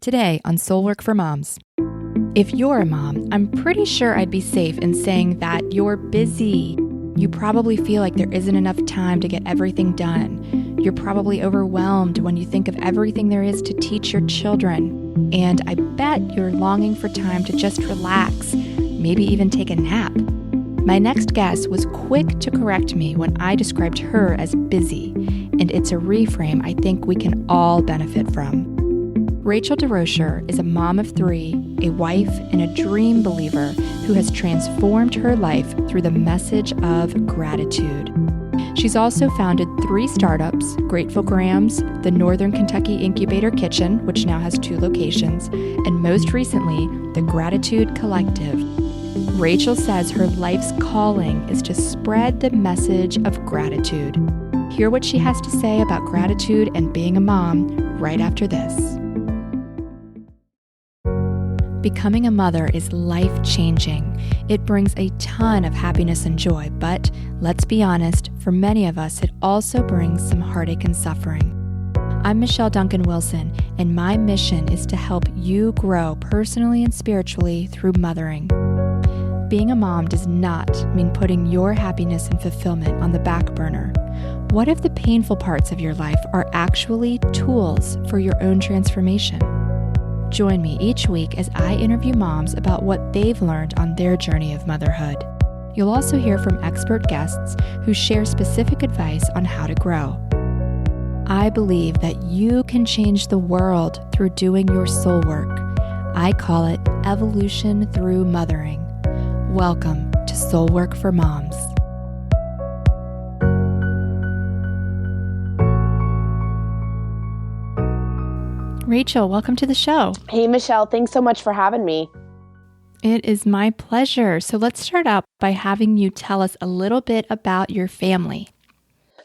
Today on Soul Work for Moms. If you're a mom, I'm pretty sure I'd be safe in saying that you're busy. You probably feel like there isn't enough time to get everything done. You're probably overwhelmed when you think of everything there is to teach your children. And I bet you're longing for time to just relax, maybe even take a nap. My next guest was quick to correct me when I described her as busy, and it's a reframe I think we can all benefit from. Rachel DesRochers is a mom of 3, a wife, and a dream believer who has transformed her life through the message of gratitude. She's also founded 3 startups, Grateful Grams, the Northern Kentucky Incubator Kitchen, which now has 2 locations, and most recently, the Gratitude Collective. Rachel says her life's calling is to spread the message of gratitude. Hear what she has to say about gratitude and being a mom right after this. Becoming a mother is life-changing. It brings a ton of happiness and joy, but let's be honest, for many of us, it also brings some heartache and suffering. I'm Michelle Duncan-Wilson, and my mission is to help you grow personally and spiritually through mothering. Being a mom does not mean putting your happiness and fulfillment on the back burner. What if the painful parts of your life are actually tools for your own transformation? Join me each week as I interview moms about what they've learned on their journey of motherhood. You'll also hear from expert guests who share specific advice on how to grow. I believe that you can change the world through doing your soul work. I call it evolution through mothering. Welcome to Soul Work for Moms. Rachel, welcome to the show. Hey, Michelle. Thanks so much for having me. It is my pleasure. So let's start out by having you tell us a little bit about your family.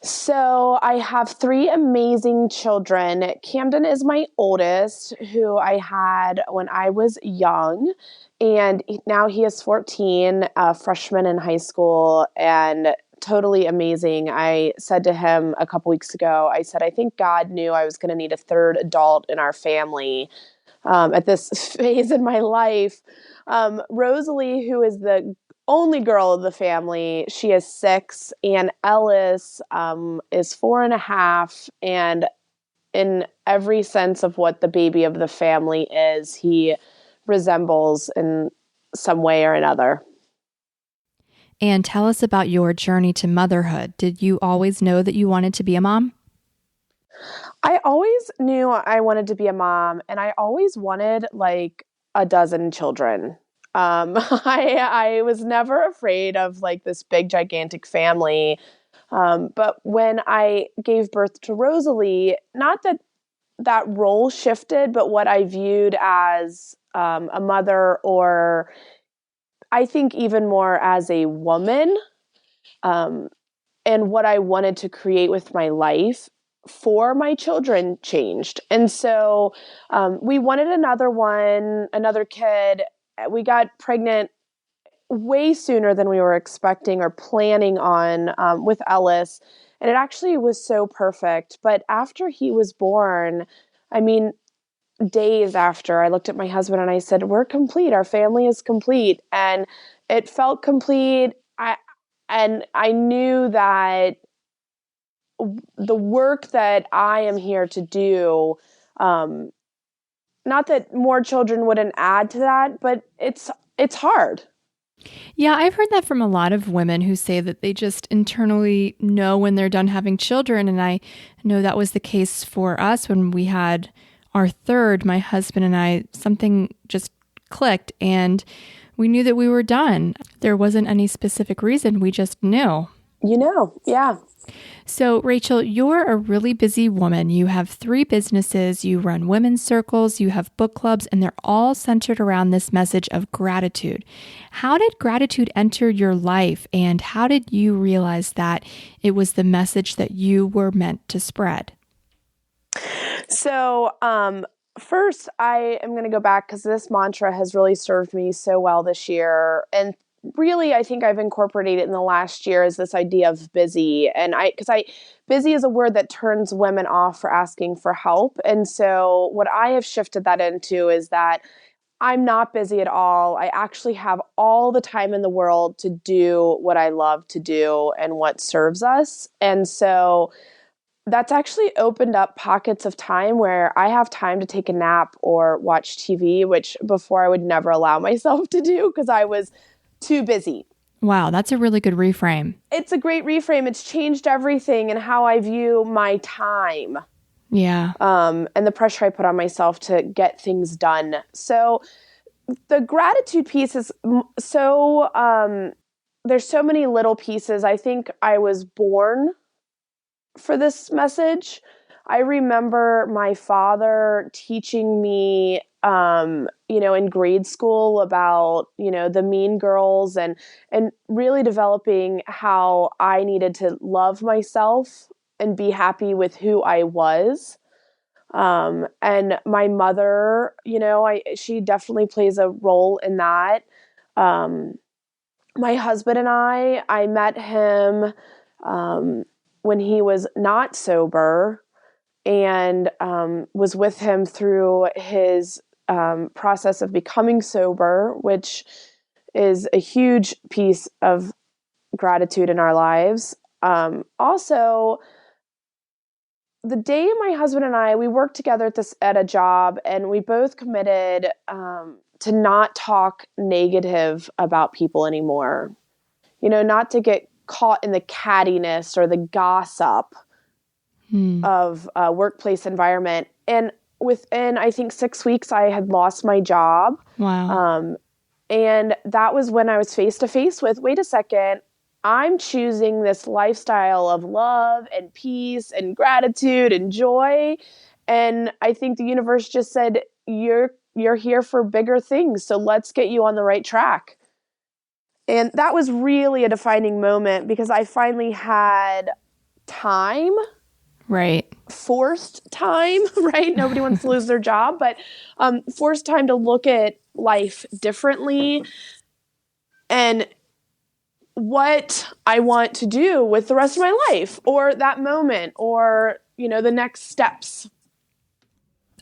So I have 3 amazing children. Camden is my oldest, who I had when I was young, and now he is 14, a freshman in high school, and totally amazing. I said to him a couple weeks ago, I said, I think God knew I was going to need a 3rd adult in our family at this phase in my life. Rosalie, who is the only girl of the family, she is 6, and Ellis is 4.5, and in every sense of what the baby of the family is, he resembles in some way or another. And tell us about your journey to motherhood. Did you always know that you wanted to be a mom? I always knew I wanted to be a mom, and I always wanted like a dozen children. I was never afraid of like this big, gigantic family. But when I gave birth to Rosalie, not that that role shifted, but what I viewed as a mother, or I think even more as a woman, and what I wanted to create with my life for my children changed. And so we wanted another kid. We got pregnant way sooner than we were expecting or planning on with Ellis. And it actually was so perfect. But after he was born, I mean, days after, I looked at my husband and I said, we're complete. Our family is complete. And it felt complete. I knew that the work that I am here to do, not that more children wouldn't add to that, but it's hard. Yeah, I've heard that from a lot of women who say that they just internally know when they're done having children. And I know that was the case for us when we had our 3rd, my husband and I. Something just clicked and we knew that we were done. There wasn't any specific reason. We just knew. Yeah. So, Rachel, you're a really busy woman. You have 3 businesses, you run women's circles, you have book clubs, and they're all centered around this message of gratitude. How did gratitude enter your life, and how did you realize that it was the message that you were meant to spread? So, first, I am going to go back because this mantra has really served me so well this year. And really, I think I've incorporated in the last year is this idea of busy. And busy is a word that turns women off for asking for help. And so what I have shifted that into is that I'm not busy at all. I actually have all the time in the world to do what I love to do and what serves us. And so that's actually opened up pockets of time where I have time to take a nap or watch TV, which before I would never allow myself to do because I was too busy. Wow, that's a really good reframe. It's a great reframe. It's changed everything and how I view my time. Yeah. And the pressure I put on myself to get things done. So the gratitude piece is there's so many little pieces. I think I was born for this message. I remember my father teaching me, in grade school about, the mean girls and really developing how I needed to love myself and be happy with who I was. And my mother, she definitely plays a role in that. My husband and I met him, when he was not sober and was with him through his process of becoming sober, which is a huge piece of gratitude in our lives. Also, the day my husband and I, we worked together at a job, and we both committed to not talk negative about people anymore. Not to get caught in the cattiness or the gossip of a workplace environment. And within, I think, 6 weeks, I had lost my job. Wow. And that was when I was face to face with, wait a second, I'm choosing this lifestyle of love and peace and gratitude and joy. And I think the universe just said, you're here for bigger things. So let's get you on the right track. And that was really a defining moment because I finally had time. Right. Forced time, right? Nobody wants to lose their job, but forced time to look at life differently and what I want to do with the rest of my life or that moment or, the next steps.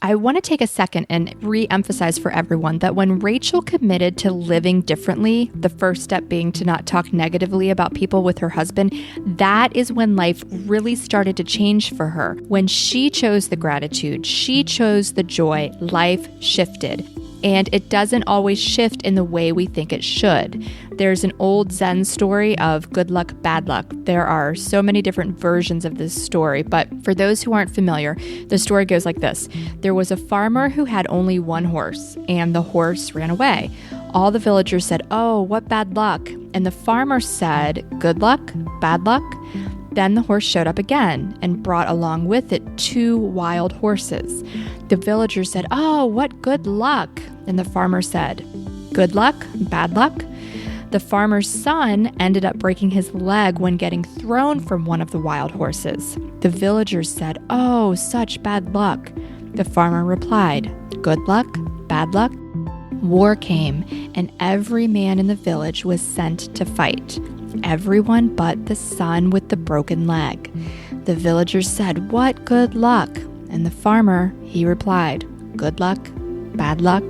I want to take a second and re-emphasize for everyone that when Rachel committed to living differently, the first step being to not talk negatively about people with her husband, that is when life really started to change for her. When she chose the gratitude, she chose the joy, life shifted. And it doesn't always shift in the way we think it should. There's an old Zen story of good luck, bad luck. There are so many different versions of this story, but for those who aren't familiar, the story goes like this. There was a farmer who had only one horse, and the horse ran away. All the villagers said, "Oh, what bad luck." And the farmer said, "Good luck, bad luck." Then the horse showed up again and brought along with it 2 wild horses. The villagers said, "Oh, what good luck." And the farmer said, "Good luck, bad luck." The farmer's son ended up breaking his leg when getting thrown from one of the wild horses. The villagers said, "Oh, such bad luck." The farmer replied, "Good luck, bad luck." War came, and every man in the village was sent to fight. Everyone but the son with the broken leg. The villagers said, "What good luck?" And the farmer, he replied, "Good luck, bad luck."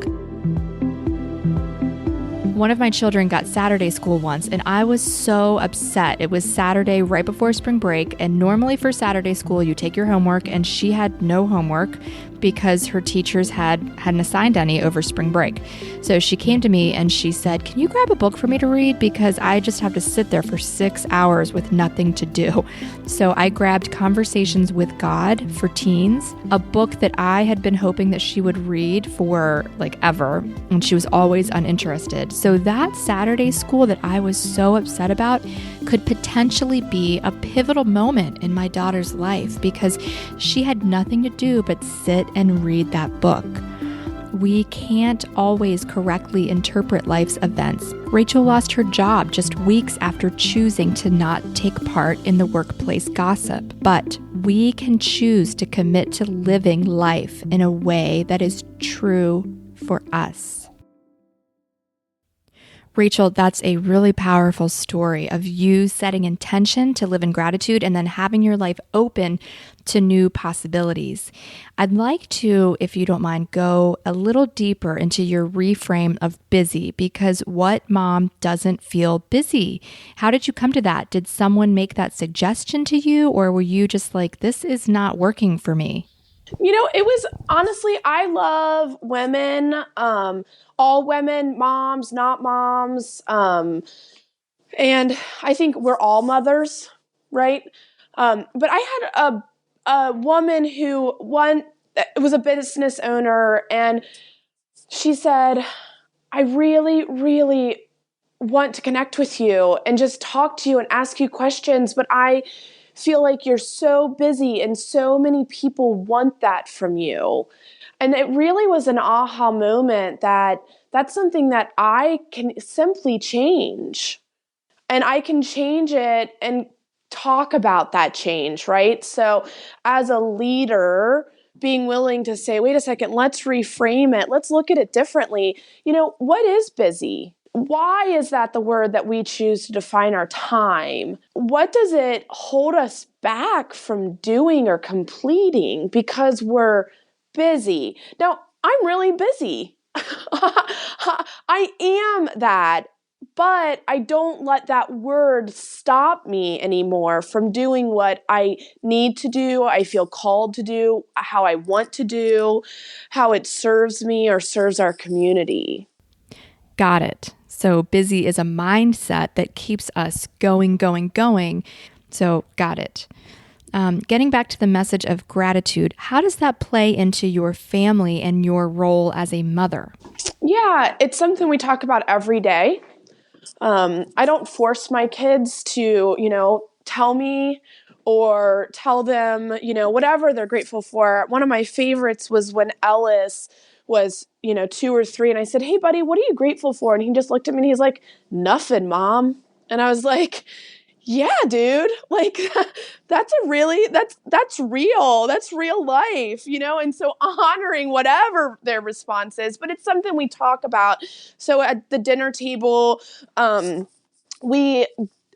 One of my children got Saturday school once, and I was so upset. It was Saturday right before spring break, and normally for Saturday school, you take your homework, and she had no homework because her teachers hadn't assigned any over spring break. So she came to me and she said, "Can you grab a book for me to read? Because I just have to sit there for 6 hours with nothing to do." So I grabbed Conversations with God for Teens, a book that I had been hoping that she would read for ever, and she was always uninterested. So that Saturday school that I was so upset about could potentially be a pivotal moment in my daughter's life because she had nothing to do but sit and read that book. We can't always correctly interpret life's events. Rachel lost her job just weeks after choosing to not take part in the workplace gossip. But we can choose to commit to living life in a way that is true for us. Rachel, that's a really powerful story of you setting intention to live in gratitude and then having your life open to new possibilities. I'd like to, if you don't mind, go a little deeper into your reframe of busy, because what mom doesn't feel busy? How did you come to that? Did someone make that suggestion to you, or were you just like, this is not working for me? It was honestly, I love women, all women, moms, not moms. And I think we're all mothers, right? But I had a woman who was a business owner, and she said, I really, really want to connect with you and just talk to you and ask you questions, but I feel like you're so busy and so many people want that from you. And it really was an aha moment that that's something that I can simply change. And I can change it and talk about that change, right? So as a leader, being willing to say, wait a second, let's reframe it. Let's look at it differently. What is busy? Why is that the word that we choose to define our time? What does it hold us back from doing or completing because we're busy? Now, I'm really busy. I am that. But I don't let that word stop me anymore from doing what I need to do, I feel called to do, how I want to do, how it serves me or serves our community. Got it. So busy is a mindset that keeps us going, going, going. So got it. Getting back to the message of gratitude, how does that play into your family and your role as a mother? Yeah, it's something we talk about every day. I don't force my kids to, tell me or tell them, whatever they're grateful for. One of my favorites was when Ellis was, 2 or 3, and I said, "Hey, buddy, what are you grateful for?" And he just looked at me and he's like, "Nothing, Mom." And I was like, yeah, dude, like that's real. That's real life, and so honoring whatever their response is, but it's something we talk about. So at the dinner table, we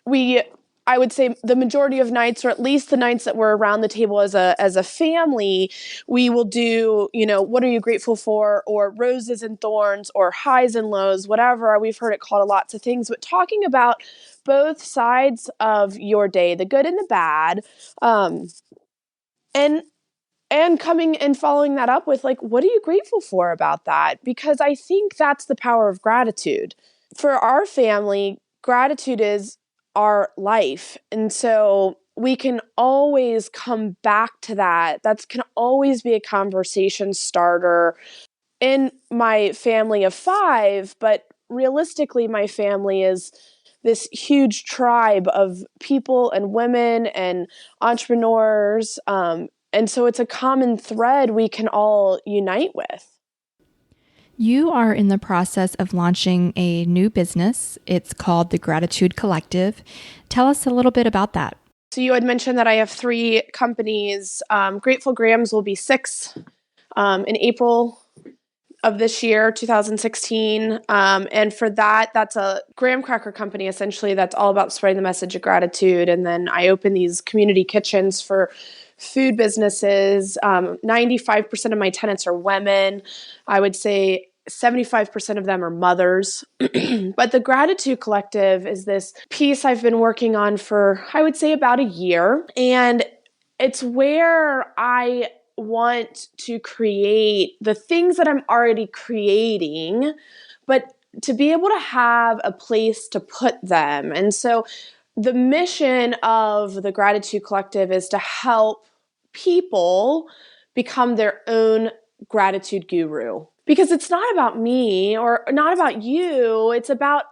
we I would say the majority of nights, or at least the nights that we're around the table as a family, we will do, what are you grateful for, or roses and thorns, or highs and lows, whatever. We've heard it called lots of things, but talking about both sides of your day, the good and the bad, and coming and following that up with, like, what are you grateful for about that? Because I think that's the power of gratitude. For our family, gratitude is our life. And so we can always come back to that. That can always be a conversation starter in my family of 5, but realistically, my family is this huge tribe of people and women and entrepreneurs. And so it's a common thread we can all unite with. You are in the process of launching a new business. It's called the Gratitude Collective. Tell us a little bit about that. So you had mentioned that I have 3 companies. Grateful Grams will be 6 in April of this year, 2016. And for that, that's a graham cracker company, essentially, that's all about spreading the message of gratitude. And then I open these community kitchens for food businesses. 95% of my tenants are women. I would say 75% of them are mothers. But the Gratitude Collective is this piece I've been working on for, I would say, about a year. And it's where I want to create the things that I'm already creating, but to be able to have a place to put them. And so the mission of the Gratitude Collective is to help people become their own gratitude guru. Because it's not about me or not about you. It's about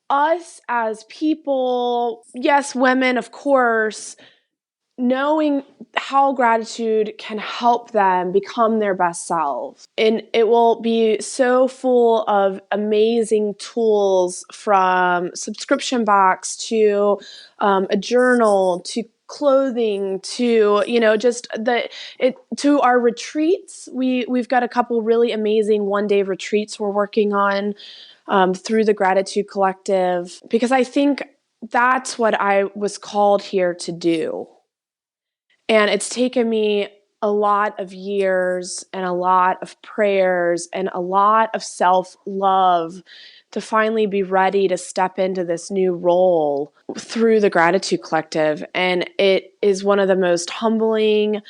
us as people. Yes, women, of course, knowing how gratitude can help them become their best selves. And it will be so full of amazing tools, from subscription box to a journal to clothing to, just to our retreats. We've got a couple really amazing one-day retreats we're working on through the Gratitude Collective, because I think that's what I was called here to do. And it's taken me a lot of years and a lot of prayers and a lot of self-love to finally be ready to step into this new role through the Gratitude Collective. And it is one of the most humbling,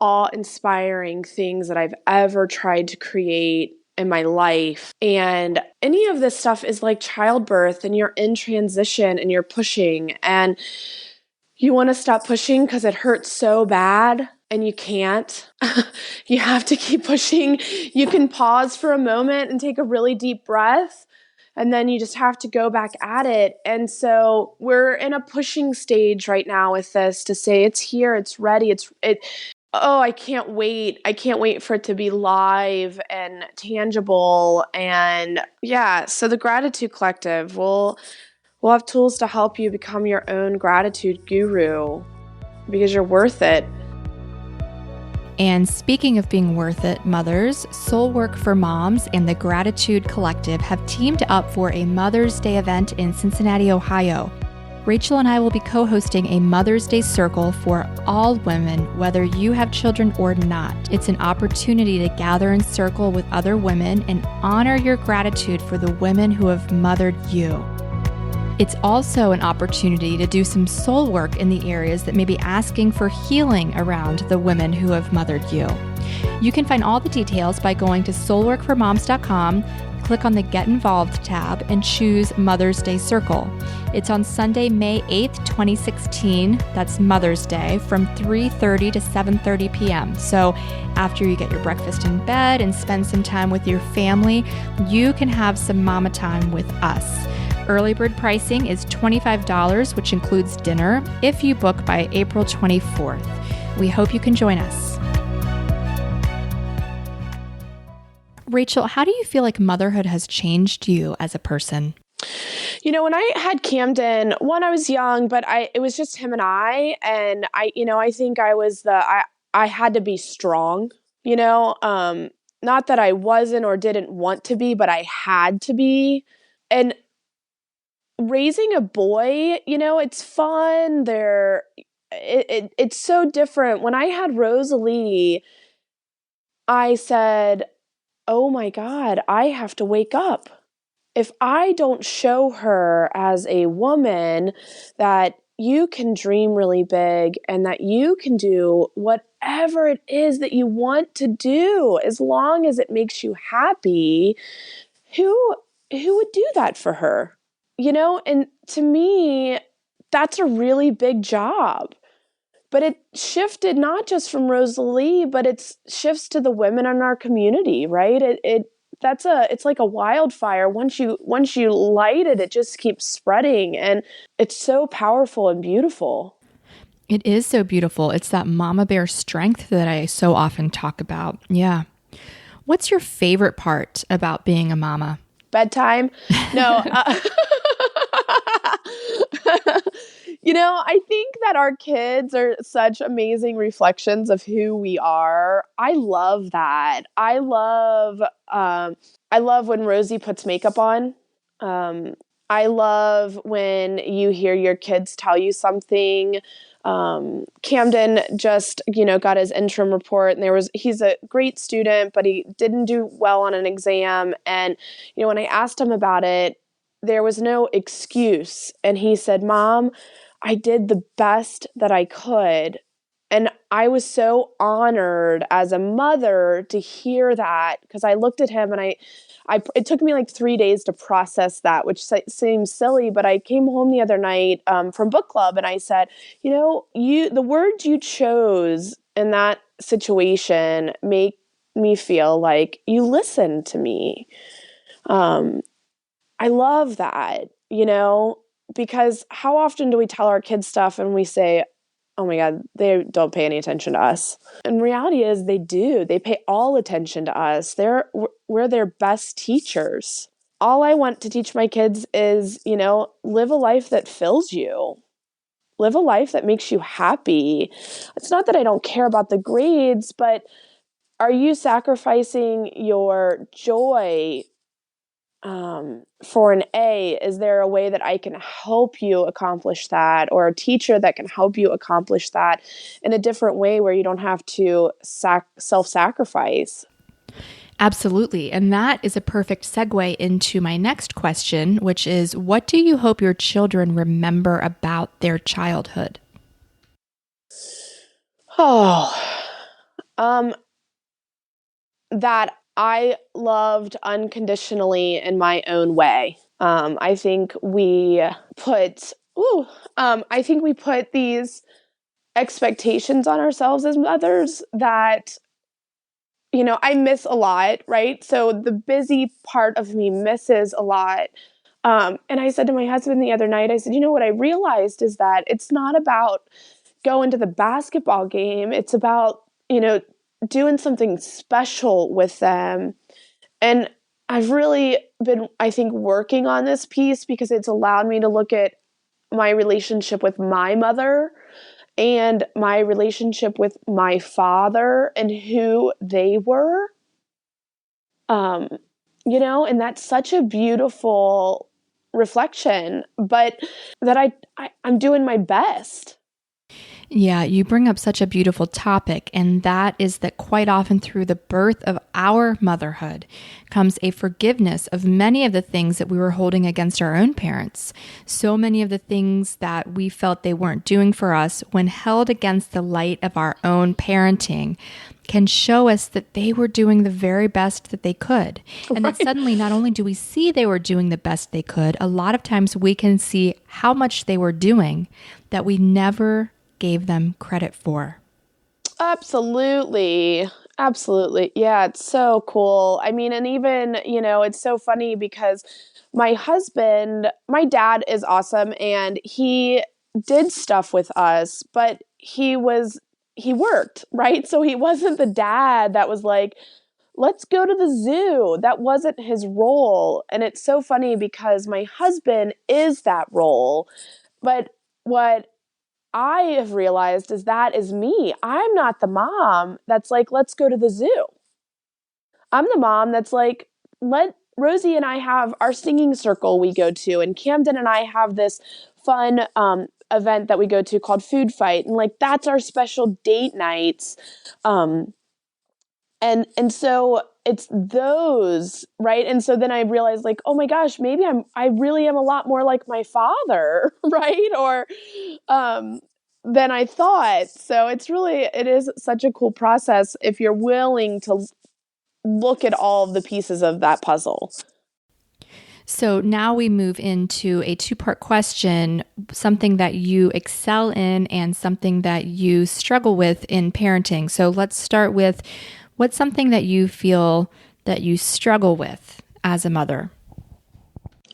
awe-inspiring things that I've ever tried to create in my life. And any of this stuff is like childbirth, and you're in transition and you're pushing, and you want to stop pushing because it hurts so bad and you can't. You have to keep pushing. You can pause for a moment and take a really deep breath, and then you just have to go back at it. And so we're in a pushing stage right now with this to say it's here, it's ready, I can't wait. I can't wait for it to be live and tangible. And yeah, so the Gratitude Collective will We'll have tools to help you become your own gratitude guru, because you're worth it. And speaking of being worth it, mothers, Soul Work for Moms and the Gratitude Collective have teamed up for a Mother's Day event in Cincinnati, Ohio. Rachel and I will be co-hosting a Mother's Day Circle for all women, whether you have children or not. It's an opportunity to gather in circle with other women and honor your gratitude for the women who have mothered you. It's also an opportunity to do some soul work in the areas that may be asking for healing around the women who have mothered you. You can find all the details by going to soulworkformoms.com, click on the Get Involved tab, and choose Mother's Day Circle. It's on Sunday, May 8th, 2016. That's Mother's Day, from 3:30 to 7:30 p.m. So after you get your breakfast in bed and spend some time with your family, you can have some mama time with us. Early bird pricing is $25, which includes dinner, if you book by April 24th. We hope you can join us. Rachel, how do you feel like motherhood has changed you as a person? When I had Camden, I was young, but it was just him and I think I had to be strong, not that I wasn't or didn't want to be, but I had to be. And raising a boy, it's fun. It's so different. When I had Rosalie, I said, oh my God, I have to wake up. If I don't show her as a woman that you can dream really big and that you can do whatever it is that you want to do, as long as it makes you happy, who would do that for her? And to me, that's a really big job. But it shifted not just from Rosalie, but it shifts to the women in our community, right? It's like a wildfire. Once you light it, it just keeps spreading, and it's so powerful and beautiful. It is so beautiful. It's that mama bear strength that I so often talk about. Yeah. What's your favorite part about being a mama? Bedtime? No. I think that our kids are such amazing reflections of who we are. I love that. I love when Rosie puts makeup on. I love when you hear your kids tell you something. Camden just, got his interim report, and he's a great student, but he didn't do well on an exam. And, when I asked him about it, there was no excuse. And he said, Mom, I did the best that I could. And I was so honored as a mother to hear that, because I looked at him and it took me like 3 days to process that, which seems silly, but I came home the other night from book club, and I said, the words you chose in that situation make me feel like you listened to me. I love that, because how often do we tell our kids stuff and we say, oh my God, they don't pay any attention to us. And reality is they do. They pay all attention to us. We're their best teachers. All I want to teach my kids is, live a life that fills you. live a life that makes you happy. It's not that I don't care about the grades, but are you sacrificing your joy for an A? Is there a way that I can help you accomplish that, or a teacher that can help you accomplish that in a different way where you don't have to self-sacrifice? Absolutely. And that is a perfect segue into my next question, which is, what do you hope your children remember about their childhood? Oh, that I loved unconditionally in my own way. I think we put, I think we put these expectations on ourselves as mothers that, I miss a lot, right? So the busy part of me misses a lot. And I said to my husband the other night, I said, what I realized is that it's not about going to the basketball game. It's about, doing something special with them. And I've really been, I think, working on this piece because it's allowed me to look at my relationship with my mother and my relationship with my father and who they were. And that's such a beautiful reflection, but that I'm doing my best. Yeah, you bring up such a beautiful topic, and that is that quite often through the birth of our motherhood comes a forgiveness of many of the things that we were holding against our own parents. So many of the things that we felt they weren't doing for us, when held against the light of our own parenting, can show us that they were doing the very best that they could. And Right. that suddenly not only do we see they were doing the best they could, a lot of times we can see how much they were doing that we never gave them credit for. Absolutely. Absolutely. Yeah, it's so cool. I mean, and even, it's so funny because my dad is awesome and he did stuff with us, but he worked, right? So he wasn't the dad that was like, let's go to the zoo. That wasn't his role. And it's so funny because my husband is that role. But what I have realized is that is me. I'm not the mom that's like, let's go to the zoo. I'm the mom that's like, let Rosie and I have our singing circle we go to, and Camden and I have this fun event that we go to called Food Fight, and like that's our special date nights. And so it's those, right? And so then I realized like, oh my gosh, maybe I really am a lot more like my father, right? Or than I thought. So it is such a cool process if you're willing to look at all of the pieces of that puzzle. So now we move into a two-part question, something that you excel in and something that you struggle with in parenting. So let's start with, what's something that you feel that you struggle with as a mother?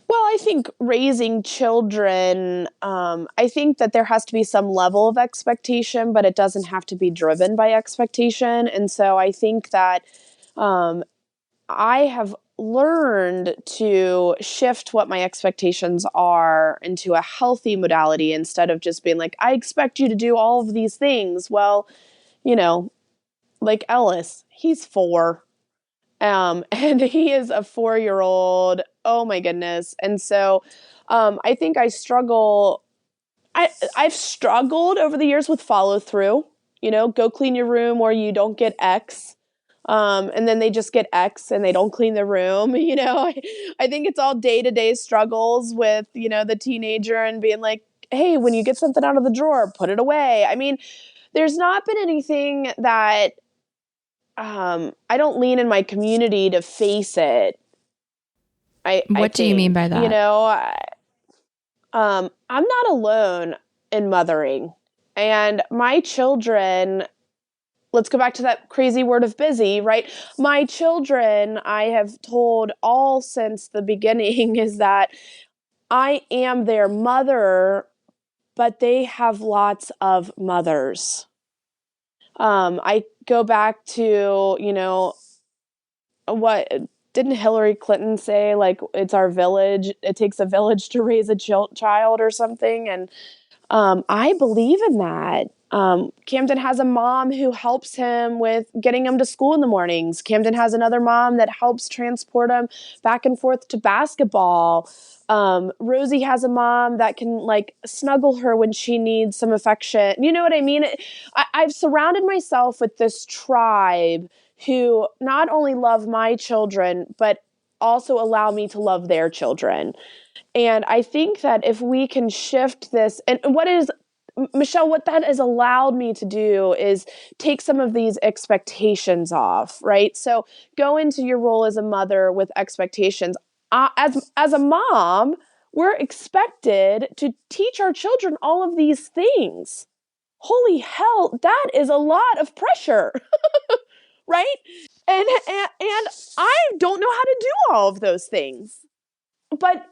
Well, I think raising children, I think that there has to be some level of expectation, but it doesn't have to be driven by expectation. And so I think that I have learned to shift what my expectations are into a healthy modality instead of just being like, I expect you to do all of these things. Well, you know, like Ellis, he's 4. And he is a 4-year-old. Oh my goodness. And so I think I've struggled over the years with follow through, go clean your room or you don't get X. And then they just get X and they don't clean their room. I think it's all day-to-day struggles with, the teenager and being like, hey, when you get something out of the drawer, put it away. I mean, there's not been anything that I don't lean in my community to face it. What do you mean by that? I'm not alone in mothering. And my children, let's go back to that crazy word of busy, right? My children, I have told all since the beginning is that I am their mother, but they have lots of mothers. I go back to, what didn't Hillary Clinton say? Like, it's our village. It takes a village to raise a child or something. And I believe in that. Camden has a mom who helps him with getting him to school in the mornings. Camden has another mom that helps transport him back and forth to basketball. Rosie has a mom that can like snuggle her when she needs some affection. You know what I mean? I've surrounded myself with this tribe who not only love my children, but also allow me to love their children. And I think that if we can shift this, and Michelle, what that has allowed me to do is take some of these expectations off, right? So go into your role as a mother with expectations. As a mom, we're expected to teach our children all of these things. Holy hell, that is a lot of pressure, right? And I don't know how to do all of those things. But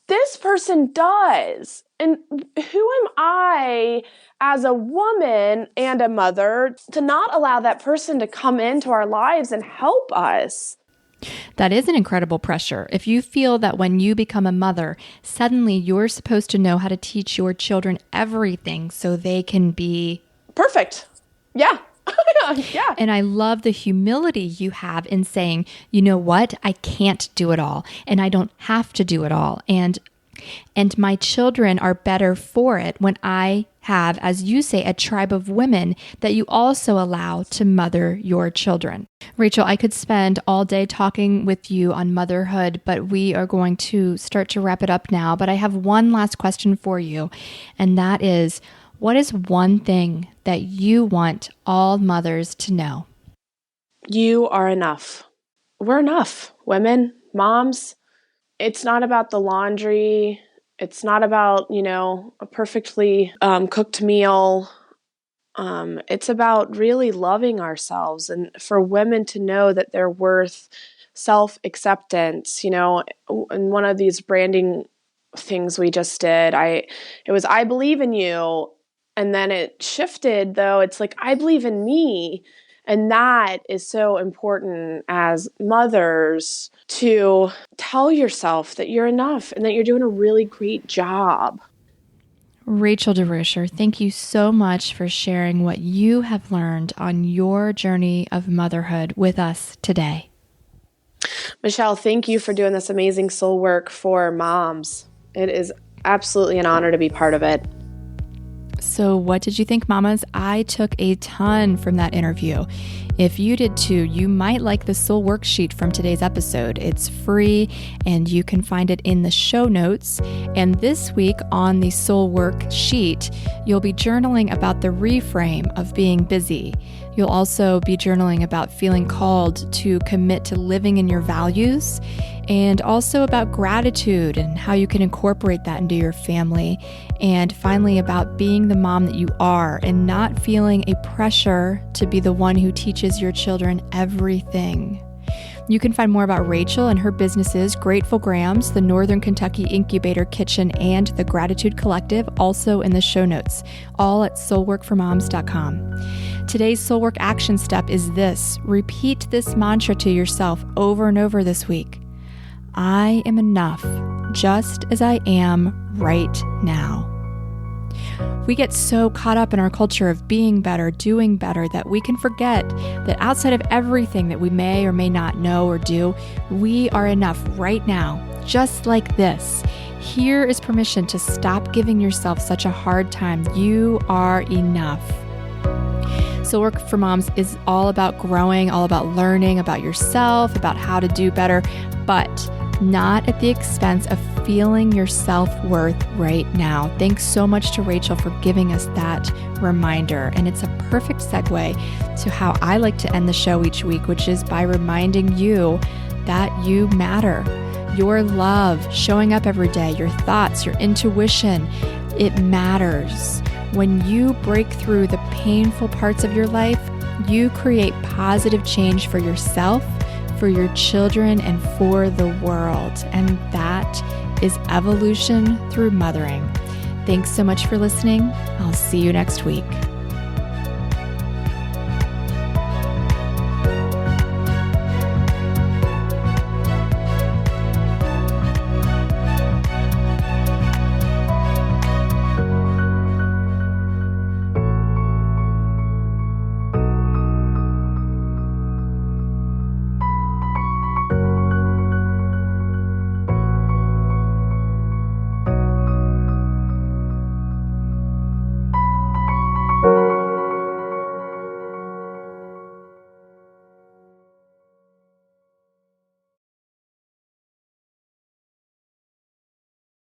this person does. And who am I as a woman and a mother to not allow that person to come into our lives and help us? That is an incredible pressure. If you feel that when you become a mother, suddenly you're supposed to know how to teach your children everything so they can be perfect. Yeah. Yeah. And I love the humility you have in saying, you know what, I can't do it all and I don't have to do it all. And my children are better for it when I have, as you say, a tribe of women that you also allow to mother your children. Rachel, I could spend all day talking with you on motherhood, but we are going to start to wrap it up now. But I have one last question for you, and that is, what is one thing that you want all mothers to know? You are enough. We're enough. Women, moms. It's not about the laundry. It's not about, a perfectly cooked meal. It's about really loving ourselves and for women to know that they're worth self-acceptance. In one of these branding things we just did, it was, I believe in you. And then it shifted, though. It's like, I believe in me. And that is so important as mothers to tell yourself that you're enough and that you're doing a really great job. Rachel DesRochers, thank you so much for sharing what you have learned on your journey of motherhood with us today. Michelle, thank you for doing this amazing soul work for moms. It is absolutely an honor to be part of it. So what did you think, mamas? I took a ton from that interview. If you did too, you might like the soul worksheet from today's episode. It's free and you can find it in the show notes. And this week on the soul worksheet, you'll be journaling about the reframe of being busy. You'll also be journaling about feeling called to commit to living in your values, and also about gratitude and how you can incorporate that into your family. And finally, about being the mom that you are and not feeling a pressure to be the one who teaches your children everything. You can find more about Rachel and her businesses, Grateful Grams, the Northern Kentucky Incubator Kitchen, and the Gratitude Collective, also in the show notes, all at soulworkformoms.com. Today's Soulwork action step is this. Repeat this mantra to yourself over and over this week. I am enough, just as I am right now. We get so caught up in our culture of being better, doing better, that we can forget that outside of everything that we may or may not know or do, we are enough right now, just like this. Here is permission to stop giving yourself such a hard time. You are enough. Soul Work for Moms is all about growing, all about learning about yourself, about how to do better, but not at the expense of feeling your self-worth right now. Thanks so much to Rachel for giving us that reminder. And it's a perfect segue to how I like to end the show each week, which is by reminding you that you matter. Your love, showing up every day, your thoughts, your intuition, it matters. When you break through the painful parts of your life, you create positive change for yourself, for your children, and for the world. And that is evolution through mothering. Thanks so much for listening. I'll see you next week.